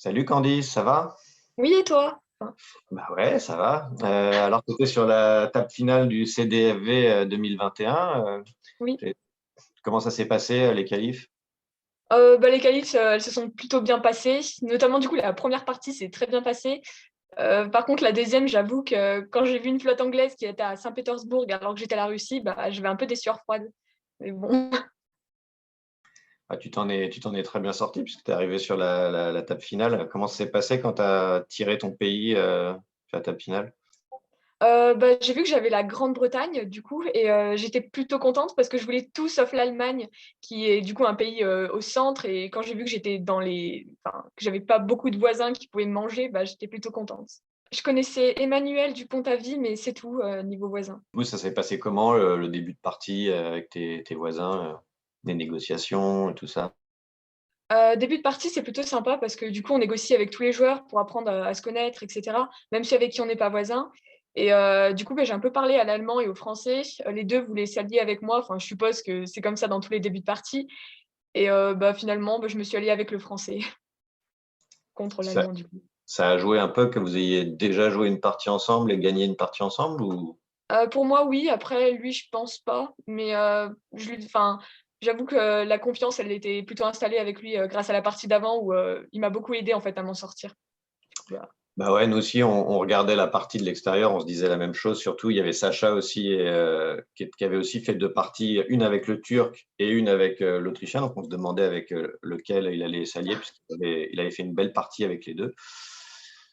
Salut Candice, ça va? Oui, et toi? Enfin, Bah ouais, ça va. Alors tu étais sur la table finale du CDFV 2021. oui. Et comment ça s'est passé, les qualifs? Les qualifs, elles se sont plutôt bien passées. Notamment, du coup, la première partie s'est très bien passée. Par contre, la deuxième, j'avoue que quand j'ai vu une flotte anglaise qui était à Saint-Pétersbourg alors que j'étais à la Russie, bah, j'avais un peu des sueurs froides. Mais bon. Ah, tu t'en es très bien sorti puisque tu es arrivé sur la table finale. Comment ça s'est passé quand tu as tiré ton pays sur la table finale? J'ai vu que j'avais la Grande-Bretagne, du coup, et j'étais plutôt contente parce que je voulais tout sauf l'Allemagne, qui est du coup un pays au centre. Et quand j'ai vu que que j'avais pas beaucoup de voisins qui pouvaient me manger, bah, j'étais plutôt contente. Je connaissais Emmanuel Dupont-Avis, mais c'est tout niveau voisin. Du coup, ça s'est passé comment le début de partie avec tes voisins, les négociations et tout ça? Début de partie, c'est plutôt sympa parce que du coup, on négocie avec tous les joueurs pour apprendre à se connaître, etc., même si avec qui on n'est pas voisin. Et du coup, j'ai un peu parlé à l'allemand et au français. Les deux voulaient s'allier avec moi. Enfin, je suppose que c'est comme ça dans tous les débuts de partie. Et finalement, je me suis alliée avec le français contre Ça, l'allemand, du coup. ça a joué un peu que vous ayez déjà joué une partie ensemble et gagné une partie ensemble ou... Pour moi, oui. Après, lui, je pense pas. Mais j'avoue que la confiance, elle était plutôt installée avec lui grâce à la partie d'avant où il m'a beaucoup aidé en fait à m'en sortir. Du coup, voilà. Bah ouais, nous aussi, on regardait la partie de l'extérieur, on se disait la même chose. Surtout, il y avait Sacha aussi, qui avait aussi fait deux parties, une avec le Turc et une avec l'Autrichien. Donc, on se demandait avec lequel il allait s'allier, puisqu'il avait fait une belle partie avec les deux.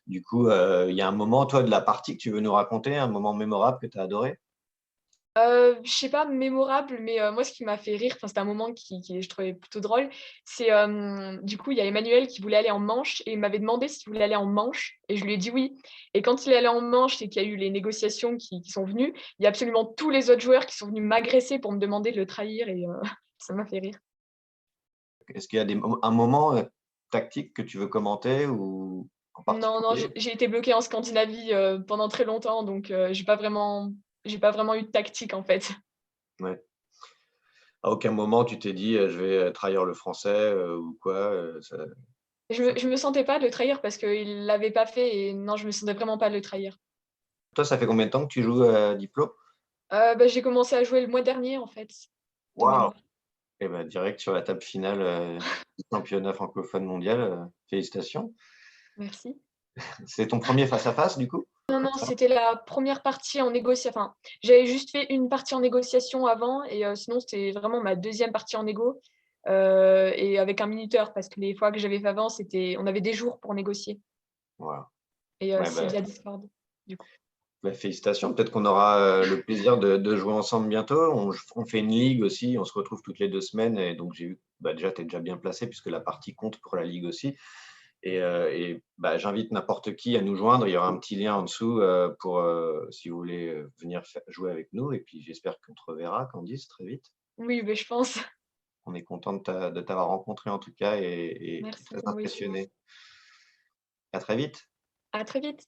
Du coup, il y a un moment, toi, de la partie que tu veux nous raconter, un moment mémorable que tu as adoré? Je sais pas, mémorable, mais moi, ce qui m'a fait rire, enfin, c'était un moment qui je trouvais plutôt drôle, c'est, du coup, il y a Emmanuel qui voulait aller en manche et il m'avait demandé s'il voulait aller en manche et je lui ai dit oui. Et quand il est allé en manche et qu'il y a eu les négociations qui sont venues, il y a absolument tous les autres joueurs qui sont venus m'agresser pour me demander de le trahir et ça m'a fait rire. Est-ce qu'il y a un moment tactique que tu veux commenter ou en Non, non, particulier? j'ai été bloquée en Scandinavie, pendant très longtemps donc j'ai pas vraiment eu de tactique, en fait. Ouais. À aucun moment, tu t'es dit, je vais trahir le français ou quoi Je me sentais pas de le trahir parce qu'il l'avait pas fait et non, je me sentais vraiment pas de le trahir. Toi, ça fait combien de temps que tu joues à Diplo? J'ai commencé à jouer le mois dernier, en fait, de Waouh! mémoire. Et ben direct sur la table finale du championnat francophone mondial. Félicitations. Merci. C'est ton premier face-à-face, du coup? Non, non, c'était la première partie en négociation. Enfin, j'avais juste fait une partie en négociation avant et sinon, c'était vraiment ma deuxième partie en négo et avec un minuteur parce que les fois que j'avais fait avant, on avait des jours pour négocier Voilà. et Ouais, c'est bah, via Discord, du coup. félicitations. Peut-être qu'on aura le plaisir de jouer ensemble bientôt. On fait une ligue aussi. On se retrouve toutes les 2 semaines. Et donc, j'ai vu, bah, déjà, tu es déjà bien placé puisque la partie compte pour la ligue aussi. Et j'invite n'importe qui à nous joindre. Il y aura un petit lien en dessous pour si vous voulez venir jouer avec nous. Et puis j'espère qu'on te reverra, Candice, très vite. Oui, je pense. On est content de t'avoir rencontré en tout cas et Merci, très moi aussi. impressionné. À très vite. À très vite.